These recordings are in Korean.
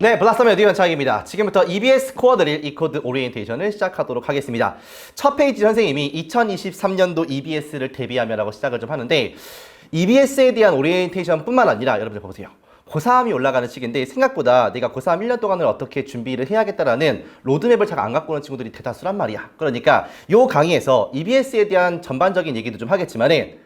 네, 블라썸의 어디원 차익입니다. 지금부터 EBS 코어 드릴 이코드 오리엔테이션을 시작하도록 하겠습니다. 첫 페이지 선생님이 2023년도 EBS를 대비하며라고 시작을 좀 하는데 EBS에 대한 오리엔테이션 뿐만 아니라 여러분들 보세요. 고3이 올라가는 시기인데 생각보다 내가 고3 1년 동안을 어떻게 준비를 해야겠다라는 로드맵을 잘 안 갖고 오는 친구들이 대다수란 말이야. 그러니까 요 강의에서 EBS에 대한 전반적인 얘기도 좀 하겠지만은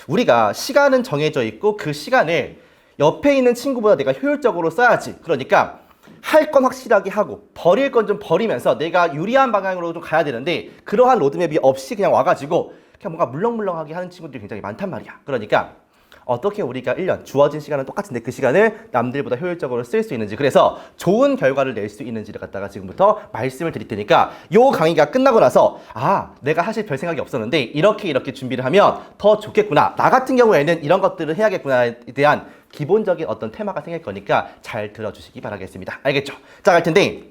우리가 시간은 정해져 있고 그 시간을 옆에 있는 친구보다 내가 효율적으로 써야지. 그러니까 할 건 확실하게 하고 버릴 건 좀 버리면서 내가 유리한 방향으로 좀 가야 되는데 그러한 로드맵이 없이 그냥 와가지고 그냥 뭔가 물렁물렁하게 하는 친구들이 굉장히 많단 말이야. 그러니까 어떻게 우리가 1년 주어진 시간은 똑같은데 그 시간을 남들보다 효율적으로 쓸 수 있는지, 그래서 좋은 결과를 낼 수 있는지를 갖다가 지금부터 말씀을 드릴 테니까 요 강의가 끝나고 나서 내가 사실 별 생각이 없었는데 이렇게 준비를 하면 더 좋겠구나, 나 같은 경우에는 이런 것들을 해야겠구나에 대한 기본적인 어떤 테마가 생길 거니까 잘 들어주시기 바라겠습니다. 알겠죠? 자, 갈 텐데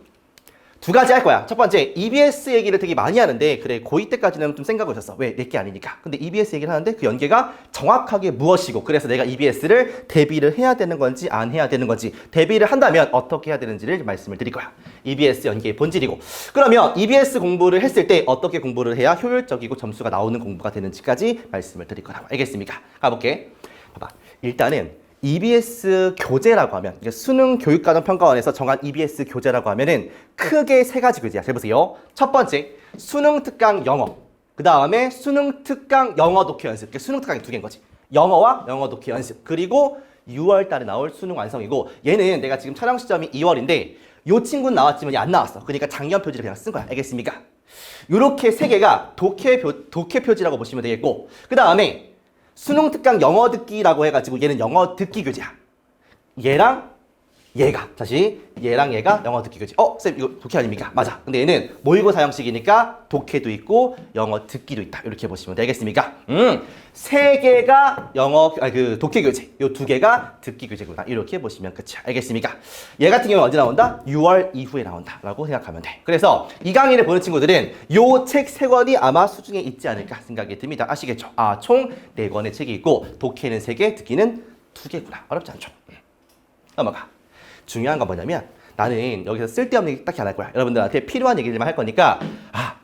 두 가지 할 거야. 첫 번째, EBS 얘기를 되게 많이 하는데 그래, 고2 때까지는 좀 생각을 했었어. 왜? 내게 아니니까. 근데 EBS 얘기를 하는데 그 연계가 정확하게 무엇이고, 그래서 내가 EBS를 대비를 해야 되는 건지 안 해야 되는 건지, 대비를 한다면 어떻게 해야 되는지를 말씀을 드릴 거야. EBS 연계의 본질이고, 그러면 EBS 공부를 했을 때 어떻게 공부를 해야 효율적이고 점수가 나오는 공부가 되는지까지 말씀을 드릴 거라고. 알겠습니까? 가볼게. 봐봐. 일단은 EBS 교재라고 하면, 수능 교육과정 평가원에서 정한 EBS 교재라고 하면은 크게 세 가지 교재야. 잘 보세요. 첫 번째, 수능 특강 영어. 그 다음에 수능 특강 영어 독해 연습. 수능 특강이 두 개인 거지. 영어와 영어 독해 연습. 그리고 6월 달에 나올 수능 완성이고, 얘는 내가 지금 촬영 시점이 2월인데 요 친구는 나왔지만 얘 안 나왔어. 그러니까 작년 표지를 그냥 쓴 거야. 알겠습니까? 요렇게 세 개가 독해 표지라고 보시면 되겠고, 그 다음에 수능 특강 영어 듣기라고 해가지고 얘는 영어 듣기 교재야. 얘랑 얘가, 다시 얘랑 얘가 영어 듣기 교재. 쌤 이거 독해 아닙니까? 맞아. 근데 얘는 모의고사 형식이니까 독해도 있고 영어 듣기도 있다. 이렇게 보시면 되겠습니까? 세 개가 독해 교재, 요 두 개가 듣기 교재구나. 이렇게 보시면 끝이야. 알겠습니까? 얘 같은 경우는 언제 나온다? 6월 이후에 나온다라고 생각하면 돼. 그래서 이 강의를 보는 친구들은 요 책 세 권이 아마 수중에 있지 않을까 생각이 듭니다. 아시겠죠? 총 4권의 책이 있고 독해는 3개, 듣기는 2개구나. 어렵지 않죠? 넘어가. 중요한 건 뭐냐면 나는 여기서 쓸데없는 얘기 딱히 안 할 거야. 여러분들한테 필요한 얘기들만 할 거니까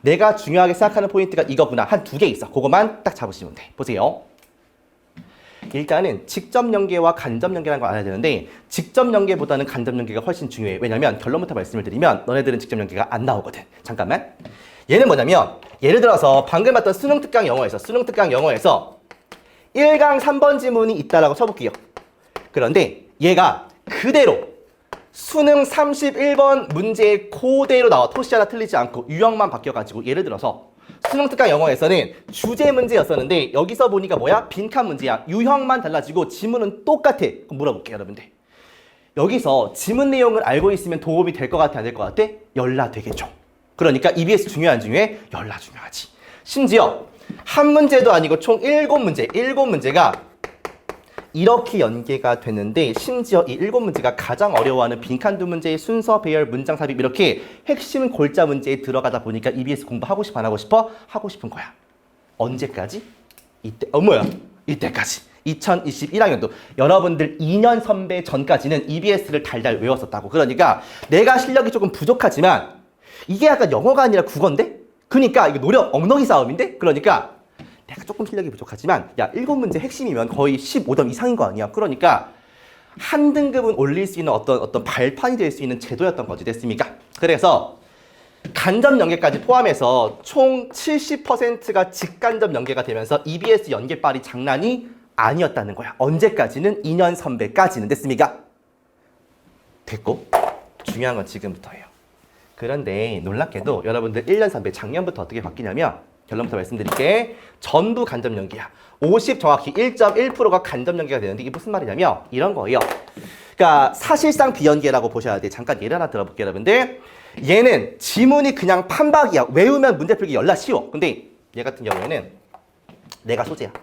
내가 중요하게 생각하는 포인트가 이거구나. 한 2개 있어. 그거만 딱 잡으시면 돼. 보세요. 일단은 직접 연계와 간접 연계라는 걸 알아야 되는데 직접 연계보다는 간접 연계가 훨씬 중요해. 왜냐면 결론부터 말씀을 드리면 너네들은 직접 연계가 안 나오거든. 잠깐만. 얘는 뭐냐면 예를 들어서 방금 봤던 수능 특강 영어에서 1강 3번 지문이 있다라고 쳐볼게요. 그런데 얘가 그대로 수능 31번 문제 그대로 나와. 토시 하나 틀리지 않고 유형만 바뀌어가지고, 예를 들어서 수능 특강 영어에서는 주제 문제였었는데 여기서 보니까 뭐야? 빈칸 문제야. 유형만 달라지고 지문은 똑같아. 그럼 물어볼게요, 여러분들. 여기서 지문 내용을 알고 있으면 도움이 될 것 같아, 안 될 것 같아? 열라 되겠죠. 그러니까 EBS 중요해, 안 중요해? 열라 중요하지. 심지어 한 문제도 아니고 총 7문제가 이렇게 연계가 되는데, 심지어 이 7문제가 가장 어려워하는 빈칸 2문제의 순서, 배열, 문장 삽입, 이렇게 핵심 골자 문제에 들어가다 보니까 EBS 공부하고 싶어, 안 하고 싶어? 하고 싶은 거야. 언제까지? 이때까지. 2021학년도 여러분들 2년 선배 전까지는 EBS를 달달 외웠었다고. 그러니까 내가 실력이 조금 부족하지만 이게 약간 영어가 아니라 국어인데? 그러니까 이거 노력 엉덩이 싸움인데? 그러니까 내가 조금 실력이 부족하지만 7문제 핵심이면 거의 15점 이상인 거 아니야. 그러니까 한 등급은 올릴 수 있는 어떤 발판이 될 수 있는 제도였던 거지. 됐습니까? 그래서 간접 연계까지 포함해서 총 70%가 직간접 연계가 되면서 EBS 연계빨이 장난이 아니었다는 거야. 언제까지는? 2년 선배까지는. 됐습니까? 됐고, 중요한 건 지금부터예요. 그런데 놀랍게도 여러분들 1년 선배 작년부터 어떻게 바뀌냐면, 결론부터 말씀드릴게. 전부 간접 연계야. 50 정확히 1.1%가 간접 연계가 되는데 이게 무슨 말이냐면 이런 거예요. 그러니까 사실상 비연계라고 보셔야 돼. 잠깐 예를 하나 들어볼게요, 여러분들. 얘는 지문이 그냥 판박이야. 외우면 문제 풀기 열나 쉬워. 근데 얘 같은 경우에는 내가 소재야.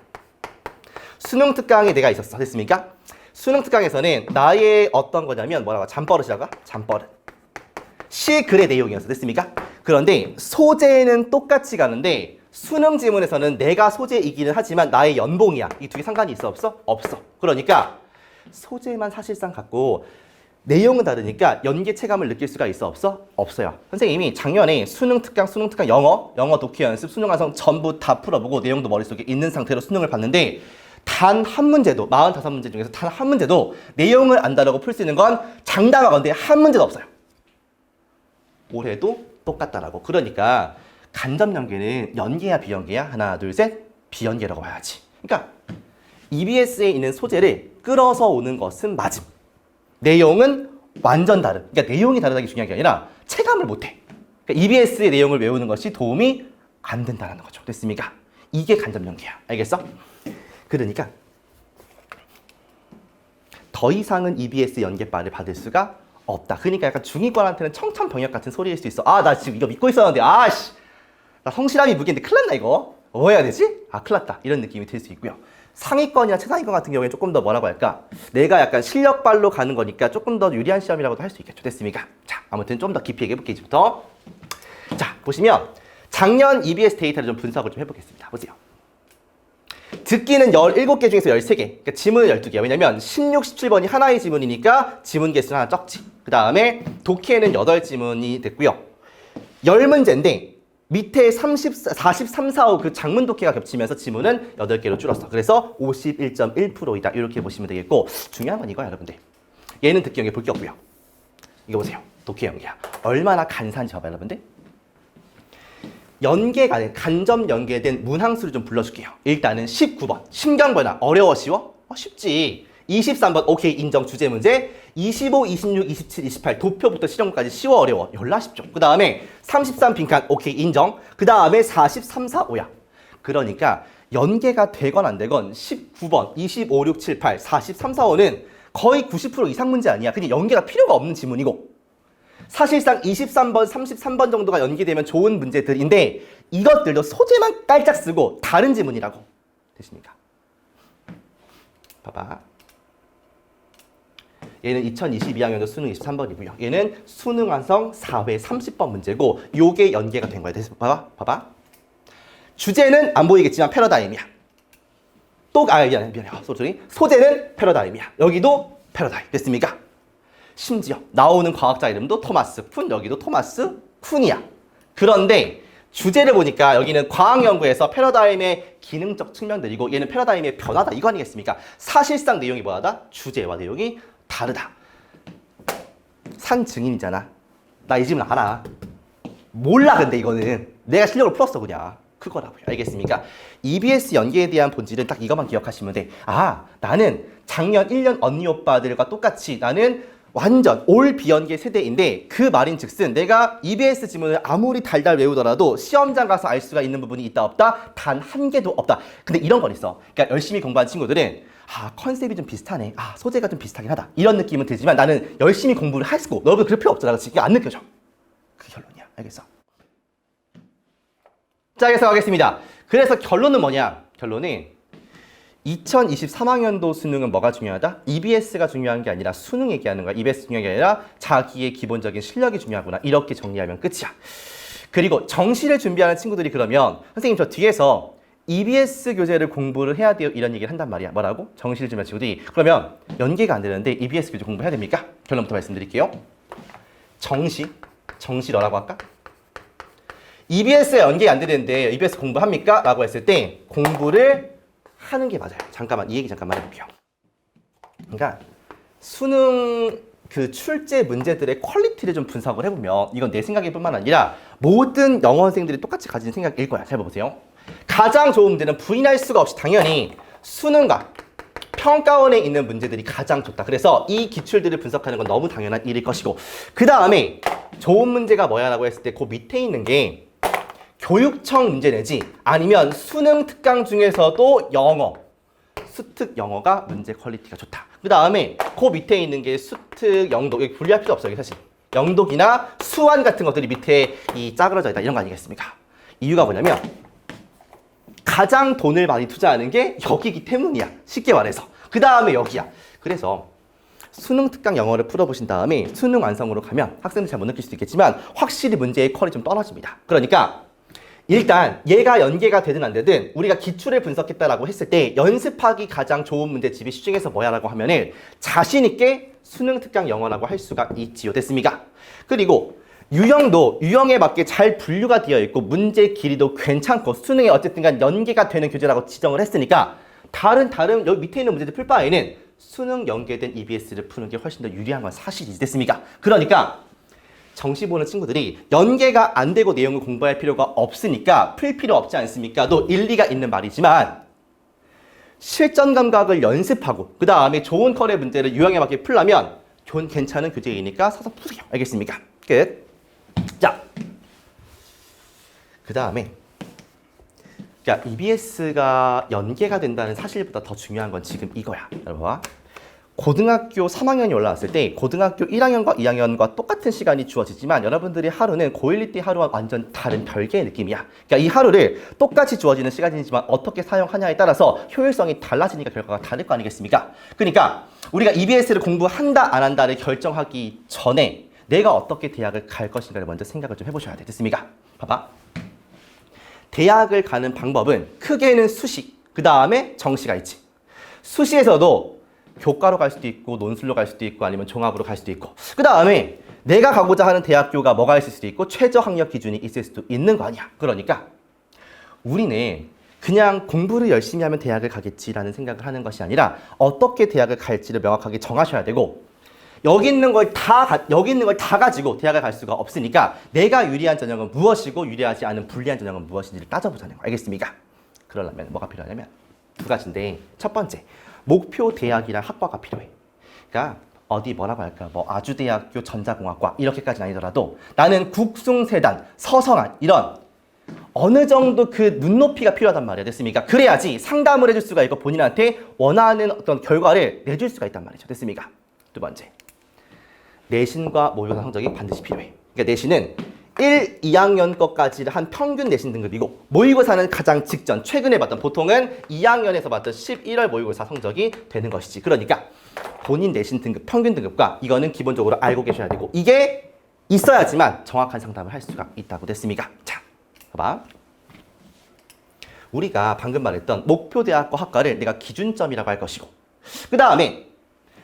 수능 특강에 내가 있었어. 됐습니까? 수능 특강에서는 나의 어떤 거냐면 잠버릇이라고? 잠버릇. 시글의 내용이었어. 됐습니까? 그런데 소재는 똑같이 가는데 수능 지문에서는 내가 소재이기는 하지만 나의 연봉이야. 이 두 개 상관이 있어, 없어? 없어. 그러니까 소재만 사실상 갖고 내용은 다르니까 연계 체감을 느낄 수가 있어 없어? 없어요. 선생님이 작년에 수능 특강 영어 독해 연습, 수능 완성 전부 다 풀어보고 내용도 머릿속에 있는 상태로 수능을 봤는데 단 한 문제도 45문제 중에서 단 한 문제도 내용을 안다라고 풀 수 있는 건 장담하건대 한 문제도 없어요. 올해도 똑같다라고. 그러니까 간접 연계는 연계야 비연계야? 하나 둘 셋 비연계라고 봐야지. 그러니까 EBS에 있는 소재를 끌어서 오는 것은 맞음. 내용은 완전 다른. 그러니까 내용이 다르다는 게 중요한 게 아니라 체감을 못해. 그러니까 EBS의 내용을 외우는 것이 도움이 안 된다는 거죠. 됐습니까? 이게 간접 연계야. 알겠어? 그러니까 더 이상은 EBS 연계바를 받을 수가 없다. 그러니까 약간 중위권한테는 청천벽력 같은 소리일 수 있어. 아, 나 지금 이거 믿고 있었는데, 아씨, 나 성실함이 무기인데 큰일 났나 이거? 뭐 해야 되지? 아, 큰일 났다. 이런 느낌이 들 수 있고요. 상위권이나 최상위권 같은 경우에 조금 더 뭐라고 할까? 내가 약간 실력발로 가는 거니까 조금 더 유리한 시험이라고도 할 수 있겠죠. 됐습니까? 자, 아무튼 좀 더 깊이 얘기해볼게요. 이제부터. 자, 보시면 작년 EBS 데이터를 좀 분석을 좀 해보겠습니다. 보세요. 듣기는 17개 중에서 13개. 그러니까 지문은 12개야. 왜냐면 16, 17번이 하나의 지문이니까 지문 개수는 하나 적지. 그 다음에 독해는 8지문이 됐고요. 10문제인데 밑에 43, 45 그 장문 독해가 겹치면서 지문은 8개로 줄었어. 그래서 51.1%이다. 이렇게 보시면 되겠고 중요한 건 이거야, 여러분들. 얘는 듣기 연계 볼 게 없고요. 이거 보세요. 독해 연계야. 얼마나 간사한지 봐봐요, 여러분들. 연계가 아닌 간접 연계된 문항수를 좀 불러줄게요. 일단은 19번. 심경변화. 어려워, 쉬워? 쉽지. 23번. 오케이, 인정. 주제 문제. 25, 26, 27, 28. 도표부터 실용까지 쉬워, 어려워? 열나 쉽죠. 그 다음에 33 빈칸. 오케이, 인정. 그 다음에 43, 4, 5야. 그러니까 연계가 되건 안 되건 19번, 25, 6, 7, 8, 43, 4, 5는 거의 90% 이상 문제 아니야. 근데 연계가 필요가 없는 지문이고 사실상 23번, 33번 정도가 연기되면 좋은 문제들인데 이것들도 소재만 깔짝 쓰고 다른 지문이라고. 되십니까? 봐봐. 얘는 2022학년도 수능 23번이고요. 얘는 수능 완성 4회 30번 문제고 요게 연계가 된 거야. 봐봐. 주제는 안 보이겠지만 패러다임이야. 미안해. 소재는 패러다임이야. 여기도 패러다임. 됐습니까? 심지어 나오는 과학자 이름도 토마스 쿤, 여기도 토마스 쿤이야. 그런데 주제를 보니까 여기는 과학연구에서 패러다임의 기능적 측면들이고 얘는 패러다임의 변화다. 이거 아니겠습니까? 사실상 내용이 뭐하다? 주제와 내용이 다르다. 산 증인이잖아. 나 이 질문 알아. 몰라. 근데 이거는 내가 실력을 풀었어 그냥. 그거라고요. 알겠습니까? EBS 연계에 대한 본질은 딱 이것만 기억하시면 돼. 아, 나는 작년 1년 언니 오빠들과 똑같이 나는 완전 올 비연계 세대인데 그 말인즉슨 내가 EBS 지문을 아무리 달달 외우더라도 시험장 가서 알 수가 있는 부분이 있다 없다? 단 한 개도 없다. 근데 이런 건 있어. 그러니까 열심히 공부한 친구들은 아, 컨셉이 좀 비슷하네. 아, 소재가 좀 비슷하긴 하다. 이런 느낌은 들지만 나는 열심히 공부를 했고 너희들 그럴 필요 없잖아. 지금 안 느껴져. 그게 결론이야. 알겠어? 자, 그래서 가겠습니다. 그래서 결론은 뭐냐? 결론은 2023학년도 수능은 뭐가 중요하다? EBS가 중요한 게 아니라 수능 얘기하는 거야. EBS 중요한 게 아니라 자기의 기본적인 실력이 중요하구나. 이렇게 정리하면 끝이야. 그리고 정시를 준비하는 친구들이 그러면 선생님 저 뒤에서 EBS 교재를 공부를 해야 돼요. 이런 얘기를 한단 말이야. 뭐라고? 정시를 준비하는 친구들이. 그러면 연계가 안 되는데 EBS 교재 공부해야 됩니까? 결론부터 말씀드릴게요. 정시러라고 할까? EBS에 연계가 안 되는데 EBS 공부합니까? 라고 했을 때 공부를 하는 게 맞아요. 잠깐만 이 얘기 잠깐만 해볼게요. 그러니까 수능 그 출제 문제들의 퀄리티를 좀 분석을 해보면 이건 내 생각일 뿐만 아니라 모든 영어생들이 똑같이 가진 생각일 거야. 잘 봐보세요. 가장 좋은 문제는 부인할 수가 없이 당연히 수능과 평가원에 있는 문제들이 가장 좋다. 그래서 이 기출들을 분석하는 건 너무 당연한 일일 것이고 그 다음에 좋은 문제가 뭐야 라고 했을 때 그 밑에 있는 게 교육청 문제 내지 아니면 수능 특강 중에서도 영어, 수특 영어가 문제 퀄리티가 좋다. 그 다음에 그 밑에 있는 게 수특, 영독, 여기 분리할 필요 없어요. 사실 영독이나 수완 같은 것들이 밑에 이 짜그러져 있다. 이런 거 아니겠습니까? 이유가 뭐냐면 가장 돈을 많이 투자하는 게 여기기 때문이야. 쉽게 말해서. 그 다음에 여기야. 그래서 수능 특강 영어를 풀어보신 다음에 수능 완성으로 가면 학생들 잘 못 느낄 수도 있겠지만 확실히 문제의 퀄이 좀 떨어집니다. 그러니까 일단 얘가 연계가 되든 안 되든 우리가 기출을 분석했다라고 했을 때 연습하기 가장 좋은 문제집이 시중에서 뭐야 라고 하면은 자신 있게 수능 특강 영어라고 할 수가 있지요. 됐습니까? 그리고 유형도 유형에 맞게 잘 분류가 되어 있고 문제 길이도 괜찮고 수능에 어쨌든 간 연계가 되는 교재라고 지정을 했으니까 다른 여기 밑에 있는 문제들 풀 바에는 수능 연계된 EBS를 푸는 게 훨씬 더 유리한 건 사실이지. 됐습니까? 그러니까 정시 보는 친구들이 연계가 안 되고 내용을 공부할 필요가 없으니까 풀 필요 없지 않습니까? 또 일리가 있는 말이지만 실전 감각을 연습하고 그 다음에 좋은 컬의 문제를 유형에 맞게 풀려면 괜찮은 교재이니까 사서 푸세요. 알겠습니까? 끝. 자, 그 다음에 EBS가 연계가 된다는 사실보다 더 중요한 건 지금 이거야. 여러분 봐. 고등학교 3학년이 올라왔을 때 고등학교 1학년과 2학년과 똑같은 시간이 주어지지만 여러분들이 하루는 고1 때 하루와 완전 다른 별개의 느낌이야. 그러니까 이 하루를 똑같이 주어지는 시간이지만 어떻게 사용하냐에 따라서 효율성이 달라지니까 결과가 다를 거 아니겠습니까? 그러니까 우리가 EBS를 공부한다 안 한다를 결정하기 전에 내가 어떻게 대학을 갈 것인가를 먼저 생각을 좀 해보셔야 돼. 됐습니까? 봐봐. 대학을 가는 방법은 크게는 수시, 그 다음에 정시가 있지. 수시에서도 교과로 갈 수도 있고 논술로 갈 수도 있고 아니면 종합으로 갈 수도 있고 그 다음에 내가 가고자 하는 대학교가 뭐가 있을 수도 있고 최저 학력 기준이 있을 수도 있는 거 아니야. 그러니까 우리는 그냥 공부를 열심히 하면 대학을 가겠지라는 생각을 하는 것이 아니라 어떻게 대학을 갈지를 명확하게 정하셔야 되고 여기 있는 걸 다 가지고 대학을 갈 수가 없으니까 내가 유리한 전형은 무엇이고 유리하지 않은 불리한 전형은 무엇인지를 따져보자는 거. 알겠습니까? 그러려면 뭐가 필요하냐면 두 가지인데 첫 번째 목표 대학이랑 학과가 필요해. 그러니까 어디 뭐라고 할까? 뭐 아주대학교 전자공학과 이렇게까지는 아니더라도 나는 국숭세단, 서성한 이런 어느 정도 그 눈높이가 필요하단 말이야. 됐습니까? 그래야지 상담을 해줄 수가 있고 본인한테 원하는 어떤 결과를 내줄 수가 있단 말이죠. 됐습니까? 두 번째, 내신과 모의고사 성적이 반드시 필요해. 그러니까 내신은 1, 2학년 것까지를 한 평균 내신 등급이고 모의고사는 가장 직전, 최근에 봤던 보통은 2학년에서 봤던 11월 모의고사 성적이 되는 것이지. 그러니까 본인 내신 등급, 평균 등급과 이거는 기본적으로 알고 계셔야 되고 이게 있어야지만 정확한 상담을 할 수가 있다고. 됐습니까? 자, 봐봐. 우리가 방금 말했던 목표 대학과 학과를 내가 기준점이라고 할 것이고 그 다음에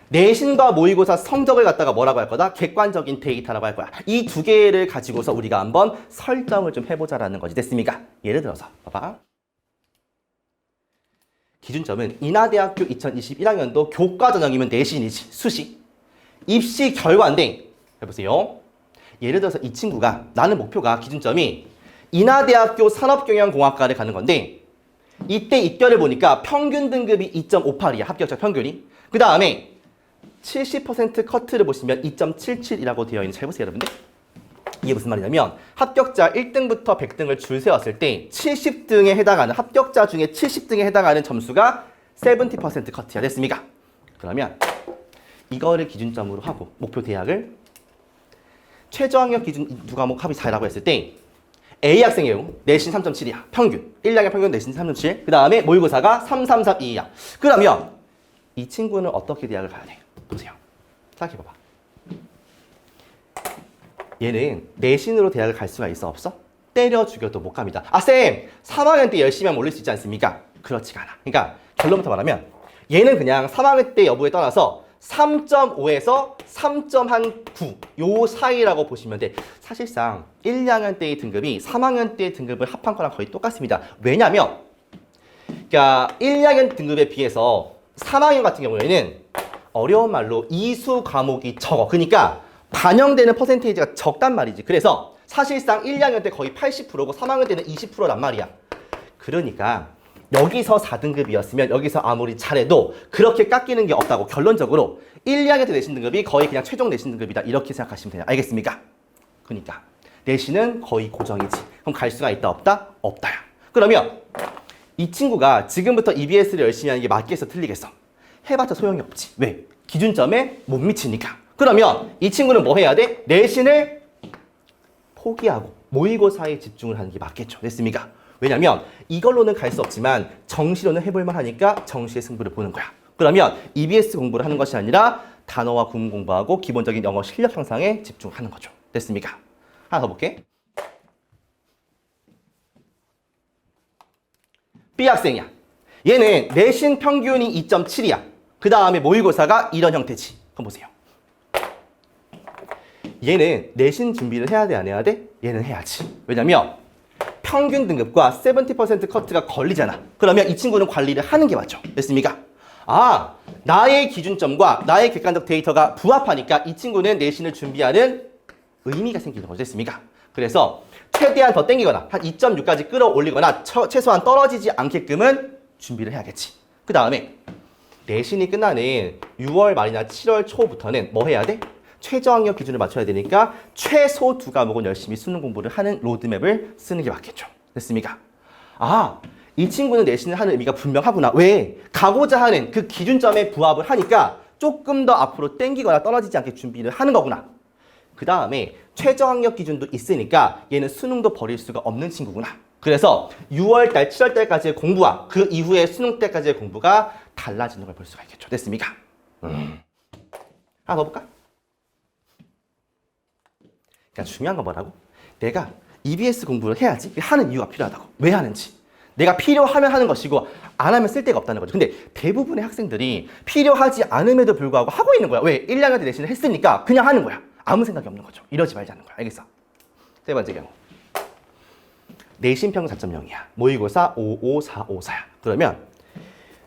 내신과 모의고사 성적을 갖다가 뭐라고 할 거다? 객관적인 데이터라고 할 거야. 이 두 개를 가지고서 우리가 한번 설정을 좀 해보자라는 거지. 됐습니까? 예를 들어서 봐봐. 기준점은 인하대학교 2021학년도 교과 전형이면 내신이지. 수시. 입시 결과인데 해보세요. 예를 들어서 이 친구가 나는 목표가 기준점이 인하대학교 산업경영공학과를 가는 건데 이때 입결을 보니까 평균 등급이 2.58이야. 합격자 평균이. 그 다음에 70% 커트를 보시면 2.77이라고 되어 있는, 잘 보세요 여러분들. 이게 무슨 말이냐면 합격자 1등부터 100등을 줄 세웠을 때 70등에 해당하는 합격자 중에 70등에 해당하는 점수가 70% 커트야. 됐습니까? 그러면 이거를 기준점으로 하고 목표 대학을 최저 학력 기준 두 과목 합이 4라고 했을 때 A 학생의 경우 내신 3.7이야. 평균. 1학년 평균 내신 3.7. 그 다음에 모의고사가 3.332야. 그러면 이 친구는 어떻게 대학을 가야 돼? 보세요. 생각해봐봐. 얘는 내신으로 대학을 갈 수가 있어? 없어? 때려 죽여도 못 갑니다. 아 쌤! 3학년 때 열심히 하면 올릴 수 있지 않습니까? 그렇지가 않아. 그러니까 결론부터 말하면 얘는 그냥 3학년 때 여부에 떠나서 3.5에서 3.9 요 사이라고 보시면 돼. 사실상 1, 2학년 때의 등급이 3학년 때의 등급을 합한 거랑 거의 똑같습니다. 왜냐면 그러니까 1, 2학년 등급에 비해서 3학년 같은 경우에는 어려운 말로 이수 과목이 적어. 그러니까 반영되는 퍼센테이지가 적단 말이지. 그래서 사실상 1, 2학년 때 거의 80%고 3학년 때는 20%란 말이야. 그러니까 여기서 4등급이었으면 여기서 아무리 잘해도 그렇게 깎이는 게 없다고. 결론적으로 1, 2학년 때 내신 등급이 거의 그냥 최종 내신 등급이다. 이렇게 생각하시면 돼요. 알겠습니까? 그러니까 내신은 거의 고정이지. 그럼 갈 수가 있다 없다? 없다야. 그러면 이 친구가 지금부터 EBS를 열심히 하는 게 맞겠어 틀리겠어? 해봤자 소용이 없지. 왜? 기준점에 못 미치니까. 그러면 이 친구는 뭐 해야 돼? 내신을 포기하고 모의고사에 집중을 하는 게 맞겠죠. 됐습니까? 왜냐면 이걸로는 갈 수 없지만 정시로는 해볼만 하니까 정시의 승부를 보는 거야. 그러면 EBS 공부를 하는 것이 아니라 단어와 구문 공부하고 기본적인 영어 실력 향상에 집중하는 거죠. 됐습니까? 하나 더 볼게. B 학생이야. 얘는 내신 평균이 2.7이야. 그 다음에 모의고사가 이런 형태지. 그럼 보세요. 얘는 내신 준비를 해야 돼, 안 해야 돼? 얘는 해야지. 왜냐면 평균 등급과 70% 커트가 걸리잖아. 그러면 이 친구는 관리를 하는 게 맞죠. 됐습니까? 아, 나의 기준점과 나의 객관적 데이터가 부합하니까 이 친구는 내신을 준비하는 의미가 생기는 거죠. 됐습니까? 그래서 최대한 더 땡기거나 한 2.6까지 끌어올리거나 최소한 떨어지지 않게끔은 준비를 해야겠지. 그 다음에 내신이 끝나는 6월 말이나 7월 초부터는 뭐 해야 돼? 최저학력 기준을 맞춰야 되니까 최소 2과목은 열심히 수능 공부를 하는 로드맵을 쓰는 게 맞겠죠. 됐습니까? 아, 이 친구는 내신을 하는 의미가 분명하구나. 왜? 가고자 하는 그 기준점에 부합을 하니까 조금 더 앞으로 땡기거나 떨어지지 않게 준비를 하는 거구나. 그 다음에 최저학력 기준도 있으니까 얘는 수능도 버릴 수가 없는 친구구나. 그래서 6월달, 7월달까지의 공부와 그 이후에 수능 때까지의 공부가 달라지는 걸 볼 수가 있겠죠. 됐습니까? 하나 더 볼까? 그러니까 중요한 건 뭐라고? 내가 EBS 공부를 해야지 하는 이유가 필요하다고. 왜 하는지. 내가 필요하면 하는 것이고 안 하면 쓸데가 없다는 거죠. 근데 대부분의 학생들이 필요하지 않음에도 불구하고 하고 있는 거야. 왜? 1학년 때 내신을 했으니까 그냥 하는 거야. 아무 생각이 없는 거죠. 이러지 말자는 거야. 알겠어? 세 번째 경우. 내신 평균 4.0이야. 모의고사 55454야. 그러면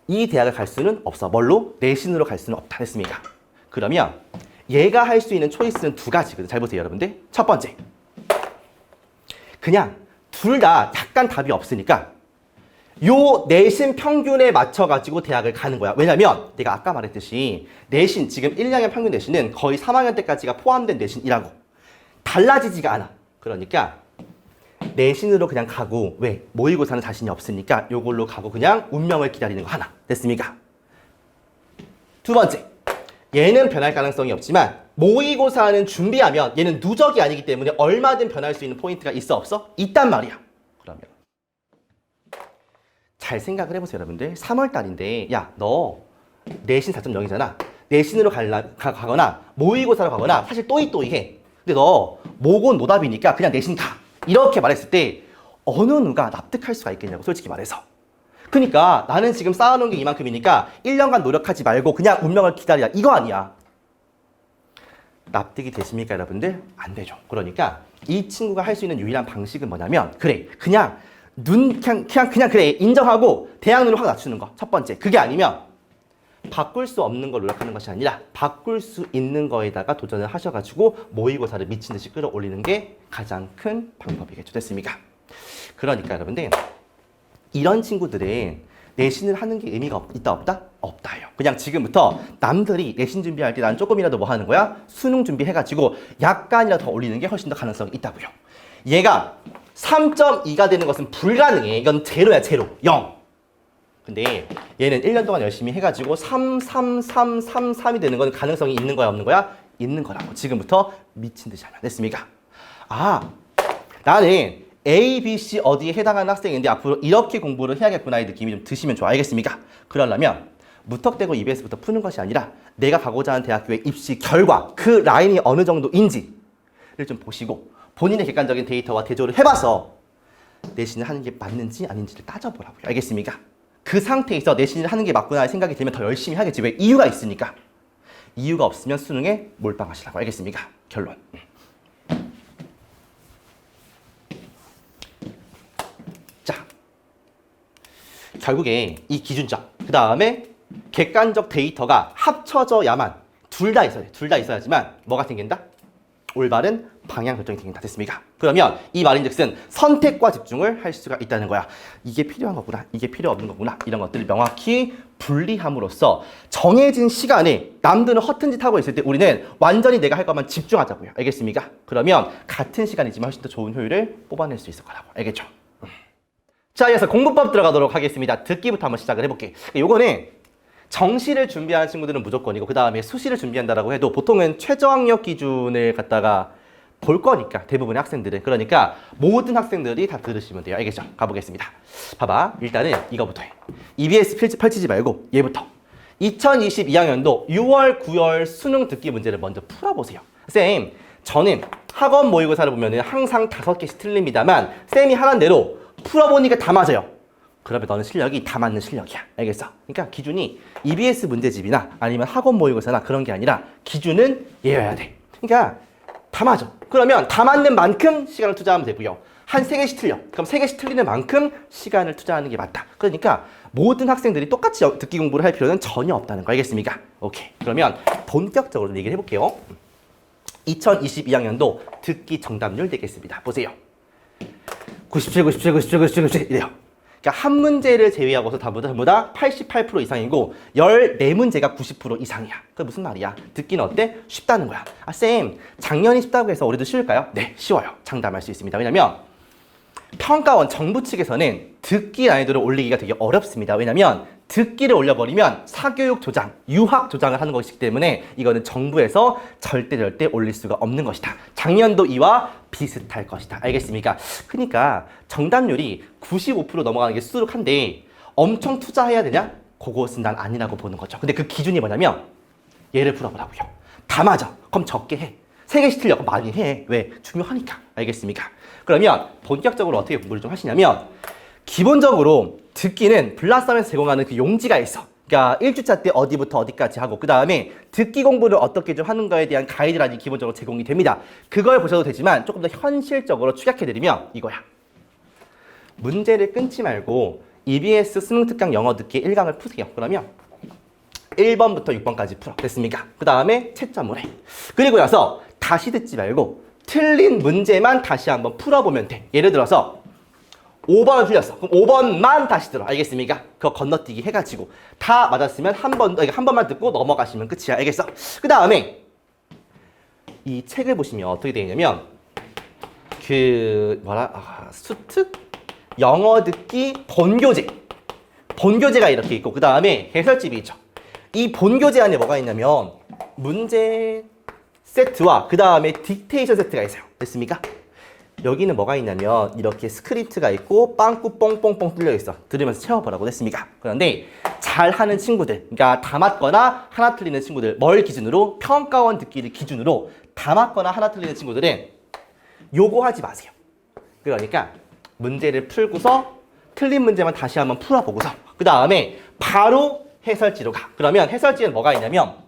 이 대학을 갈 수는 없어. 뭘로? 내신으로 갈 수는 없다. 됐습니까? 그러면 얘가 할 수 있는 초이스는 두 가지거든. 잘 보세요, 여러분들. 첫 번째. 그냥 둘 다 약간 답이 없으니까 요 내신 평균에 맞춰가지고 대학을 가는 거야. 왜냐면 내가 아까 말했듯이 내신, 지금 1, 2학년 평균 내신은 거의 3학년 때까지가 포함된 내신이라고. 달라지지가 않아. 그러니까 내신으로 그냥 가고, 왜? 모의고사는 자신이 없으니까 요걸로 가고 그냥 운명을 기다리는 거 하나. 됐습니까? 두 번째. 얘는 변할 가능성이 없지만 모의고사는 준비하면 얘는 누적이 아니기 때문에 얼마든 변할 수 있는 포인트가 있어 없어? 있단 말이야. 그러면 잘 생각을 해보세요, 여러분들. 3월 달인데 야, 너 내신 4.0이잖아. 내신으로 가거나 모의고사로 가거나 사실 또이또이해. 근데 너 모곤 노답이니까 그냥 내신 가. 이렇게 말했을 때 어느 누가 납득할 수가 있겠냐고, 솔직히 말해서. 그러니까 나는 지금 쌓아놓은 게 이만큼이니까 1년간 노력하지 말고 그냥 운명을 기다리라. 이거 아니야. 납득이 되십니까, 여러분들? 안 되죠. 그러니까 이 친구가 할 수 있는 유일한 방식은 뭐냐면, 그래, 그냥 그래, 인정하고 대학률을 확 낮추는 거. 첫 번째. 그게 아니면 바꿀 수 없는 걸 노력하는 것이 아니라 바꿀 수 있는 거에다가 도전을 하셔가지고 모의고사를 미친 듯이 끌어올리는 게 가장 큰 방법이겠죠. 됐습니까? 그러니까 여러분들, 이런 친구들은 내신을 하는 게 의미가 있다 없다? 없다요. 그냥 지금부터 남들이 내신 준비할 때 난 조금이라도 뭐 하는 거야? 수능 준비해가지고 약간이라도 더 올리는 게 훨씬 더 가능성이 있다고요. 얘가 3.2가 되는 것은 불가능해. 이건 제로야, 제로. 0. 근데 얘는 1년 동안 열심히 해가지고 3.3333이 되는 건 가능성이 있는 거야, 없는 거야? 있는 거라고. 지금부터 미친 듯이 하면. 됐습니까? 아, 나는 A, B, C 어디에 해당하는 학생인데 앞으로 이렇게 공부를 해야겠구나 이 느낌이 좀 드시면 좋아. 알겠습니까? 그러려면 무턱대고 EBS부터 푸는 것이 아니라 내가 가고자 하는 대학교의 입시 결과, 그 라인이 어느 정도인지를 좀 보시고 본인의 객관적인 데이터와 대조를 해봐서 내신을 하는 게 맞는지 아닌지를 따져보라고요. 알겠습니까? 그 상태에서 내신을 하는 게 맞구나 생각이 들면 더 열심히 하겠지. 왜? 이유가 있으니까. 이유가 없으면 수능에 몰빵하시라고. 알겠습니까? 결론. 결국에 이 기준점, 그 다음에 객관적 데이터가 합쳐져야만 둘 다 있어야 돼. 둘 다 있어야지만 뭐가 생긴다? 올바른 방향 결정이 생긴다. 됐습니까? 그러면 이 말인즉슨 선택과 집중을 할 수가 있다는 거야. 이게 필요한 거구나, 이게 필요 없는 거구나, 이런 것들을 명확히 분리함으로써 정해진 시간에 남들은 허튼 짓 하고 있을 때 우리는 완전히 내가 할 것만 집중하자고요. 알겠습니까? 그러면 같은 시간이지만 훨씬 더 좋은 효율을 뽑아낼 수 있을 거라고. 알겠죠? 자, 이어서 공부법 들어가도록 하겠습니다. 듣기부터 한번 시작을 해볼게. 요거는 정시를 준비하는 친구들은 무조건이고, 그 다음에 수시를 준비한다라고 해도 보통은 최저학력 기준을 갖다가 볼 거니까, 대부분의 학생들은. 그러니까 모든 학생들이 다 들으시면 돼요. 알겠죠? 가보겠습니다. 봐봐. 일단은 이거부터 해. EBS 펼치지 말고 얘부터. 2022학년도 6월, 9월 수능 듣기 문제를 먼저 풀어보세요. 쌤, 저는 학원 모의고사를 보면 항상 5개씩 틀립니다만 쌤이 하란 대로 풀어보니까 다 맞아요. 그러면 너는 실력이 다 맞는 실력이야. 알겠어? 그러니까 기준이 EBS 문제집이나 아니면 학원 모의고사나 그런 게 아니라 기준은 얘여야 돼. 그러니까 다 맞아. 그러면 다 맞는 만큼 시간을 투자하면 되고요. 한 3개씩 틀려. 그럼 3개씩 틀리는 만큼 시간을 투자하는 게 맞다. 그러니까 모든 학생들이 똑같이 듣기 공부를 할 필요는 전혀 없다는 거 알겠습니까? 오케이. 그러면 본격적으로 좀 얘기를 해볼게요. 2022학년도 듣기 정답률 되겠습니다. 보세요. 97, 97, 97, 97, 97 이래요. 그러니까 한 문제를 제외하고서 전부 다 88% 이상이고 14문제가 90% 이상이야. 그게 무슨 말이야? 듣기는 어때? 쉽다는 거야. 아, 쌤, 작년이 쉽다고 해서 올해도 쉬울까요? 네, 쉬워요. 장담할 수 있습니다. 왜냐면 평가원 정부 측에서는 듣기 난이도를 올리기가 되게 어렵습니다. 왜냐면 듣기를 올려버리면 사교육 조장, 유학 조장을 하는 것이기 때문에 이거는 정부에서 절대 올릴 수가 없는 것이다. 작년도 이와 비슷할 것이다. 알겠습니까? 그러니까 정답률이 95% 넘어가는 게 수두룩한데 엄청 투자해야 되냐? 그것은 난 아니라고 보는 거죠. 근데 그 기준이 뭐냐면 얘를 풀어보라고요. 다 맞아. 그럼 적게 해. 3개씩 틀려. 그럼 많이 해. 왜? 중요하니까. 알겠습니까? 그러면 본격적으로 어떻게 공부를 좀 하시냐면 기본적으로 듣기는 블라썸에서 제공하는 그 용지가 있어. 그러니까 1주차 때 어디부터 어디까지 하고 그 다음에 듣기 공부를 어떻게 좀 하는가에 대한 가이드라인이 기본적으로 제공이 됩니다. 그걸 보셔도 되지만 조금 더 현실적으로 축약해드리면 이거야. 문제를 끊지 말고 EBS 수능 특강 영어 듣기 1강을 푸세요. 그러면 1번부터 6번까지 풀어. 됐습니까? 그 다음에 채점을 해. 그리고 나서 다시 듣지 말고 틀린 문제만 다시 한번 풀어보면 돼. 예를 들어서 5번을 틀렸어. 그럼 5번만 다시 들어. 알겠습니까? 그거 건너뛰기 해가지고 다 맞았으면 한 번만 듣고 넘어가시면 끝이야. 알겠어? 그 다음에 이 책을 보시면 어떻게 되어 있냐면 수특 영어 듣기 본교재가 이렇게 있고 그 다음에 해설집이 있죠. 이 본교재 안에 뭐가 있냐면 문제 세트와 그 다음에 딕테이션 세트가 있어요. 됐습니까? 여기는 뭐가 있냐면 이렇게 스크립트가 있고 빵꾸 뽕뽕뽕 뚫려 있어. 들으면서 채워보라고 됐습니까? 그런데 잘하는 친구들, 그러니까 다 맞거나 하나 틀리는 친구들, 뭘 기준으로? 평가원 듣기를 기준으로 다 맞거나 하나 틀리는 친구들은 요거 하지 마세요. 그러니까 문제를 풀고서 틀린 문제만 다시 한번 풀어보고서 그 다음에 바로 해설지로 가. 그러면 해설지는 뭐가 있냐면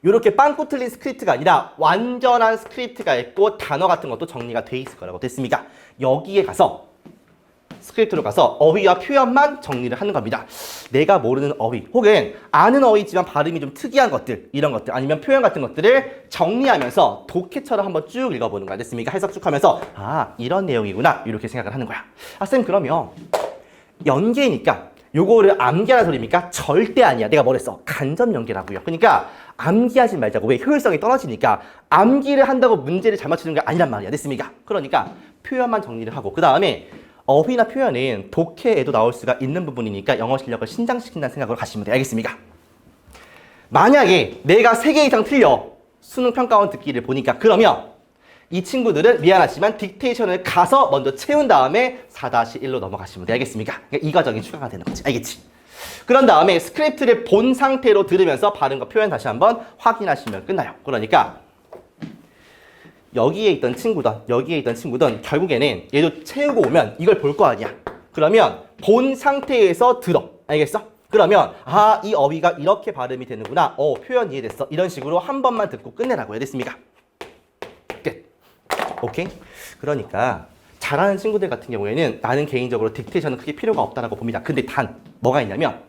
이렇게 빵꾸 틀린 스크립트가 아니라 완전한 스크립트가 있고 단어 같은 것도 정리가 돼 있을 거라고 됐습니까? 여기에 가서 스크립트로 가서 어휘와 표현만 정리를 하는 겁니다. 내가 모르는 어휘 혹은 아는 어휘지만 발음이 좀 특이한 것들 이런 것들 아니면 표현 같은 것들을 정리하면서 독해처럼 한번 쭉 읽어보는 거야. 됐습니까? 해석 쭉 하면서 아 이런 내용이구나 이렇게 생각을 하는 거야. 아 쌤 그러면 연계니까 요거를 암기하는 소리입니까? 절대 아니야. 내가 뭐랬어? 간접 연계라고요. 그러니까 암기하지 말자고. 왜? 효율성이 떨어지니까. 암기를 한다고 문제를 잘 맞추는 게 아니란 말이야. 됐습니까? 그러니까 표현만 정리를 하고 그 다음에 어휘나 표현은 독해에도 나올 수가 있는 부분이니까 영어 실력을 신장시킨다는 생각으로 가시면 돼요. 알겠습니까? 만약에 내가 3개 이상 틀려 수능 평가원 듣기를 보니까 그러면 이 친구들은 미안하지만 딕테이션을 가서 먼저 채운 다음에 4-1로 넘어가시면 돼요. 알겠습니까? 그러니까 이 과정이 추가가 되는 거지. 알겠지? 그런 다음에 스크립트를 본 상태로 들으면서 발음과 표현 다시 한번 확인하시면 끝나요. 그러니까 여기에 있던 친구든 결국에는 얘도 채우고 오면 이걸 볼 거 아니야. 그러면 본 상태에서 들어. 알겠어? 그러면 아, 이 어휘가 이렇게 발음이 되는구나. 표현 이해됐어. 이런 식으로 한 번만 듣고 끝내라고요. 됐습니까? 끝. 오케이? 그러니까 잘하는 친구들 같은 경우에는 나는 개인적으로 딕테이션은 크게 필요가 없다라고 봅니다. 근데 단 뭐가 있냐면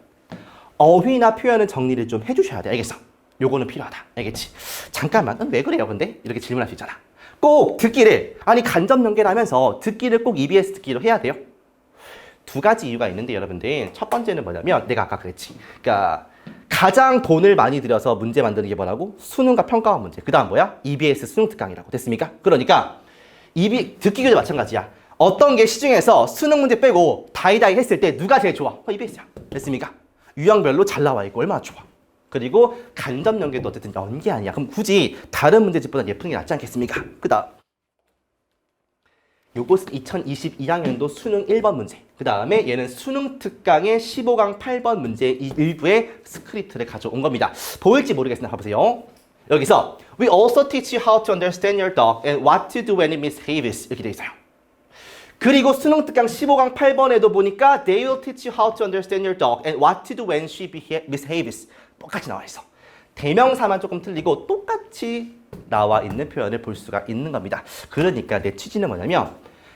어휘나 표현은 정리를 좀 해주셔야 돼. 알겠어? 요거는 필요하다. 알겠지? 잠깐만, 왜 그래요 근데? 이렇게 질문할 수 있잖아. 꼭 듣기를, 아니 간접 연계를 하면서 듣기를 꼭 EBS 듣기로 해야 돼요? 2가지 이유가 있는데 여러분들 첫 번째는 뭐냐면 내가 아까 그랬지. 그러니까 가장 돈을 많이 들여서 문제 만드는 게 뭐라고? 수능과 평가원 문제. 그 다음 뭐야? EBS 수능 특강이라고. 됐습니까? 그러니까 듣기교도 마찬가지야. 어떤 게 시중에서 수능 문제 빼고 다이다이 했을 때 누가 제일 좋아? EBS야. 됐습니까? 유형별로 잘 나와 있고 얼마나 좋아. 그리고 간접 연계도 어쨌든 연계 아니야. 그럼 굳이 다른 문제집보다 예쁜 게 낫지 않겠습니까? 그 다음 요것은 2022학년도 수능 1번 문제. 그 다음에 얘는 수능 특강의 15강 8번 문제 일부의 스크립트를 가져온 겁니다. 보일지 모르겠으나 봐보세요. 여기서 We also teach you how to understand your dog and what to do when it misbehaves 이렇게 돼 있어요. 그리고 수능 특강 15강 8번에도 보니까 They will teach you how to understand your dog and what to do when she misbehaves 똑같이 나와 있어. 대명사만 조금 틀리고 똑같이 나와 있는 표현을 볼 수가 있는 겁니다. 그러니까 내 취지는 뭐냐면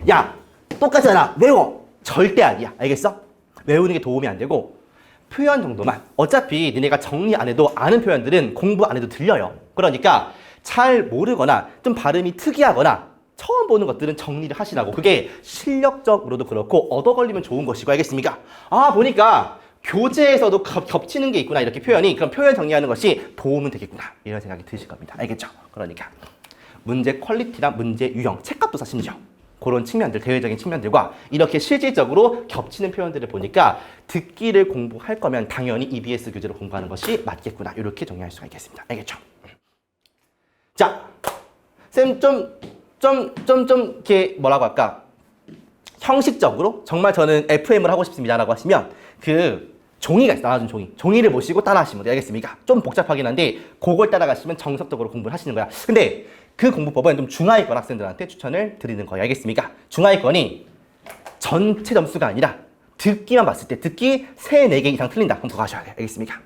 야 똑같잖아 외워 절대 아니야 알겠어? 외우는 게 도움이 안 되고 표현 정도만 어차피 니네가 정리 안 해도 아는 표현들은 공부 안 해도 들려요. 그러니까 잘 모르거나 좀 발음이 특이하거나 처음 보는 것들은 정리를 하시라고. 그게 실력적으로도 그렇고 얻어 걸리면 좋은 것이고 알겠습니까? 아 보니까 교재에서도 겹치는 게 있구나 이렇게 표현이 그럼 표현 정리하는 것이 도움은 되겠구나 이런 생각이 드실 겁니다. 알겠죠? 그러니까 문제 퀄리티랑 문제 유형 책값도 사심지요. 그런 측면들 대외적인 측면들과 이렇게 실질적으로 겹치는 표현들을 보니까 듣기를 공부할 거면 당연히 EBS 교재로 공부하는 것이 맞겠구나 이렇게 정리할 수가 있겠습니다. 알겠죠? 자, 쌤 이렇게 뭐라고 할까? 형식적으로 정말 저는 FM을 하고 싶습니다라고 하시면 그 종이가 있어 나눠준 종이를 보시고 따라하시면 돼요. 알겠습니까? 좀 복잡하긴 한데 그걸 따라가시면 정석적으로 공부를 하시는 거야. 근데 그 공부법은 좀 중하위권 학생들한테 추천을 드리는 거예요. 알겠습니까? 중하위권이 전체 점수가 아니라 듣기만 봤을 때 듣기 3, 4개 이상 틀린다. 그럼 그거 하셔야 돼요. 알겠습니까?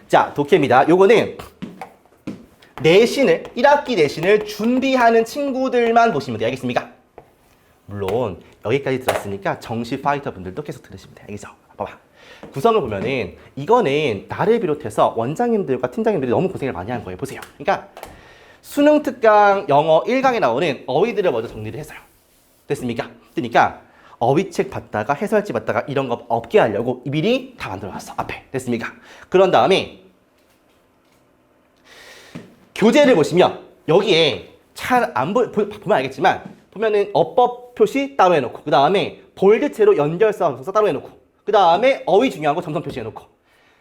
자, 독해입니다. 요거는 내신을 1학기 내신을 준비하는 친구들만 보시면 돼요. 알겠습니까? 물론 여기까지 들었으니까 정시 파이터 분들도 계속 들으시면 돼요. 알겠죠? 봐봐. 구성을 보면은 이거는 나를 비롯해서 원장님들과 팀장님들이 너무 고생을 많이 한 거예요. 보세요. 그러니까 수능 특강 영어 1강에 나오는 어휘들을 먼저 정리를 했어요. 됐습니까? 그러니까 어휘책 봤다가 해설지 봤다가 이런 거 없게 하려고 미리 다 만들어놨어. 앞에. 됐습니까? 그런 다음에 교재를 보시면 여기에 잘 안 보면 알겠지만 보면은 어법 표시 따로 해놓고 그 다음에 볼드체로 연결사 따로 해놓고 그 다음에 어휘 중요한 거 점선 표시해놓고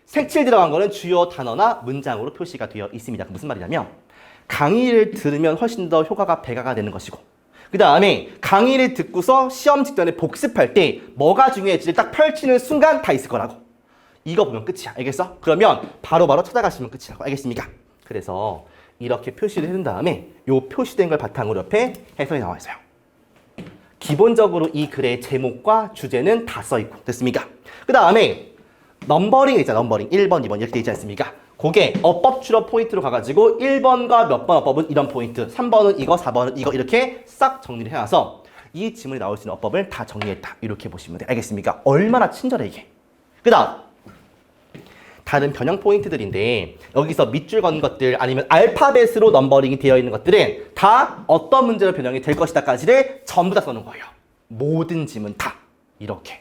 색칠 들어간 거는 주요 단어나 문장으로 표시가 되어 있습니다. 무슨 말이냐면 강의를 들으면 훨씬 더 효과가 배가가 되는 것이고 그 다음에 강의를 듣고서 시험 직전에 복습할 때 뭐가 중요할지를 딱 펼치는 순간 다 있을 거라고. 이거 보면 끝이야. 알겠어? 그러면 바로바로 찾아가시면 끝이라고. 알겠습니까? 그래서 이렇게 표시를 해둔 다음에 요 표시된 걸 바탕으로 옆에 해설이 나와 있어요. 기본적으로 이 글의 제목과 주제는 다 써있고 됐습니까? 그 다음에 넘버링 있잖아. 넘버링 1번, 2번 이렇게 돼 있지 않습니까? 그게 어법 출어 포인트로 가가지고 1번과 몇 번 어법은 이런 포인트 3번은 이거, 4번은 이거 이렇게 싹 정리를 해놔서 이 지문이 나올 수 있는 어법을 다 정리했다. 이렇게 보시면 돼. 알겠습니까? 얼마나 친절해 이게. 그 다음 다른 변형 포인트들인데 여기서 밑줄 건 것들 아니면 알파벳으로 넘버링이 되어 있는 것들은 다 어떤 문제로 변형이 될 것이다까지를 전부 다 써놓은 거예요. 모든 지문 다 이렇게.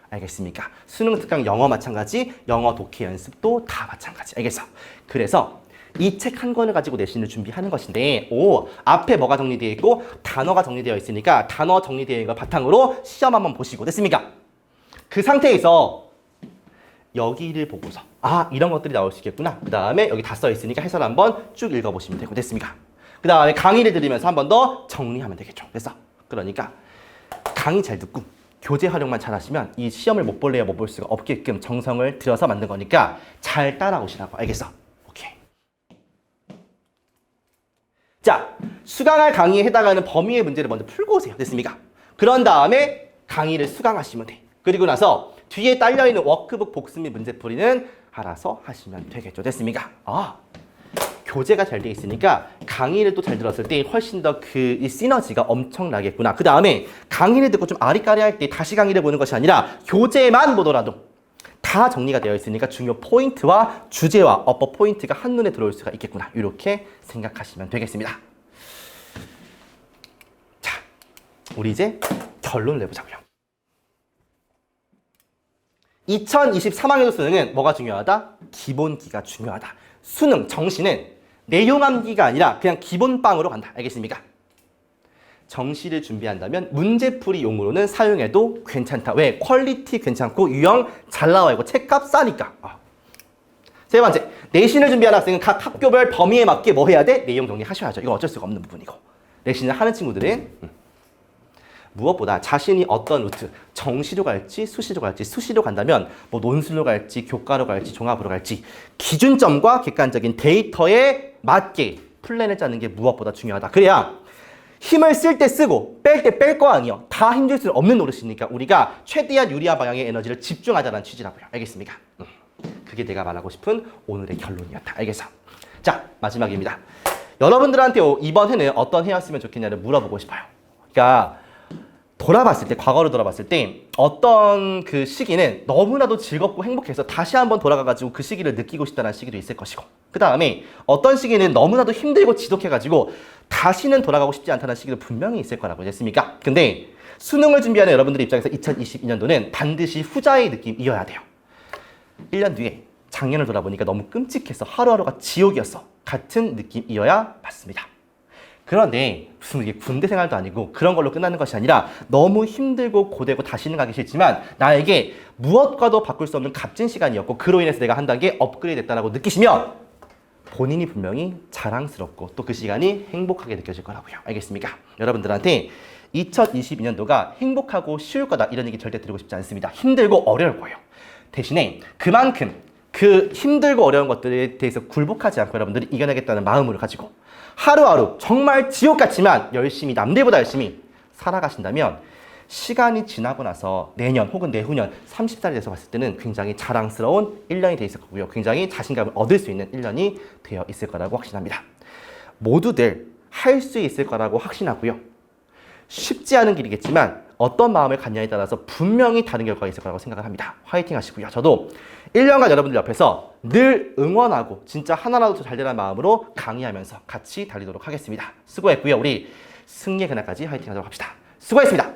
알겠습니까? 수능 특강 영어 마찬가지, 영어 독해 연습도 다 마찬가지. 알겠어? 그래서 이 책 한 권을 가지고 내신을 준비하는 것인데 앞에 뭐가 정리되어 있고 단어가 정리되어 있으니까 단어 정리되어 있는 걸 바탕으로 시험 한번 보시고 됐습니까? 그 상태에서 여기를 보고서 이런 것들이 나올 수 있겠구나. 그 다음에 여기 다 써 있으니까 해설 한번 쭉 읽어보시면 되고 됐습니까? 그 다음에 강의를 들으면서 한 번 더 정리하면 되겠죠. 됐어? 그러니까 강의 잘 듣고 교재 활용만 잘 하시면 이 시험을 못 볼래야 못 볼 수가 없게끔 정성을 들여서 만든 거니까 잘 따라오시라고. 알겠어? 오케이. 자, 수강할 강의에 해당하는 범위의 문제를 먼저 풀고 오세요. 됐습니까? 그런 다음에 강의를 수강하시면 돼. 그리고 나서 뒤에 딸려있는 워크북 복습 및 문제풀이는 알아서 하시면 되겠죠. 됐습니까? 교재가 잘 돼 있으니까 강의를 또 잘 들었을 때 훨씬 더 이 시너지가 엄청나겠구나. 그 다음에 강의를 듣고 좀 아리까리할 때 다시 강의를 보는 것이 아니라 교재만 보더라도 다 정리가 되어 있으니까 중요 포인트와 주제와 어법 포인트가 한눈에 들어올 수가 있겠구나. 이렇게 생각하시면 되겠습니다. 자, 우리 이제 결론을 내보자고요. 2023학년도 수능은 뭐가 중요하다? 기본기가 중요하다. 수능, 정시는 내용 암기가 아니라 그냥 기본빵으로 간다. 알겠습니까? 정시를 준비한다면 문제풀이 용으로는 사용해도 괜찮다. 왜? 퀄리티 괜찮고 유형 잘 나와 있고 책값 싸니까. 세 번째, 내신을 준비하는 학생은 각 학교별 범위에 맞게 뭐 해야 돼? 내용 정리하셔야죠. 이건 어쩔 수가 없는 부분이고. 내신을 하는 친구들은 무엇보다 자신이 어떤 루트, 정시로 갈지 수시로 갈지, 수시로 간다면 뭐 논술로 갈지 교과로 갈지 종합으로 갈지 기준점과 객관적인 데이터에 맞게 플랜을 짜는 게 무엇보다 중요하다. 그래야 힘을 쓸 때 쓰고 뺄 때 뺄 거 아니요. 다 힘줄 수는 없는 노릇이니까 우리가 최대한 유리한 방향의 에너지를 집중하자는 취지라고요. 알겠습니까? 그게 내가 말하고 싶은 오늘의 결론이었다. 알겠어? 자, 마지막입니다. 여러분들한테 이번 해는 어떤 해였으면 좋겠냐를 물어보고 싶어요. 그러니까 돌아봤을 때, 과거를 돌아봤을 때 어떤 그 시기는 너무나도 즐겁고 행복해서 다시 한번 돌아가가지고 그 시기를 느끼고 싶다는 시기도 있을 것이고, 그 다음에 어떤 시기는 너무나도 힘들고 지독해가지고 다시는 돌아가고 싶지 않다는 시기도 분명히 있을 거라고 했습니까? 근데 수능을 준비하는 여러분들 입장에서 2022년도는 반드시 후자의 느낌이어야 돼요. 1년 뒤에 작년을 돌아보니까 너무 끔찍해서 하루하루가 지옥이었어 같은 느낌이어야 맞습니다. 그런데 무슨 이게 군대 생활도 아니고 그런 걸로 끝나는 것이 아니라 너무 힘들고 고되고 다시는 가기 싫지만 나에게 무엇과도 바꿀 수 없는 값진 시간이었고 그로 인해서 내가 한 단계 업그레이드 됐다고 느끼시면 본인이 분명히 자랑스럽고 또 그 시간이 행복하게 느껴질 거라고요. 알겠습니까? 여러분들한테 2022년도가 행복하고 쉬울 거다 이런 얘기 절대 드리고 싶지 않습니다. 힘들고 어려울 거예요. 대신에 그만큼 그 힘들고 어려운 것들에 대해서 굴복하지 않고 여러분들이 이겨내겠다는 마음을 가지고 하루하루 정말 지옥 같지만 열심히 남들보다 열심히 살아가신다면 시간이 지나고 나서 내년 혹은 내후년 30살이 돼서 봤을 때는 굉장히 자랑스러운 1년이 돼 있을 거고요. 굉장히 자신감을 얻을 수 있는 1년이 되어 있을 거라고 확신합니다. 모두들 할 수 있을 거라고 확신하고요. 쉽지 않은 길이겠지만 어떤 마음을 갖냐에 따라서 분명히 다른 결과가 있을 거라고 생각을 합니다. 화이팅 하시고요. 저도 1년간 여러분들 옆에서 늘 응원하고 진짜 하나라도 더 잘 되라는 마음으로 강의하면서 같이 달리도록 하겠습니다. 수고했고요. 우리 승리의 그날까지 화이팅 하도록 합시다. 수고했습니다.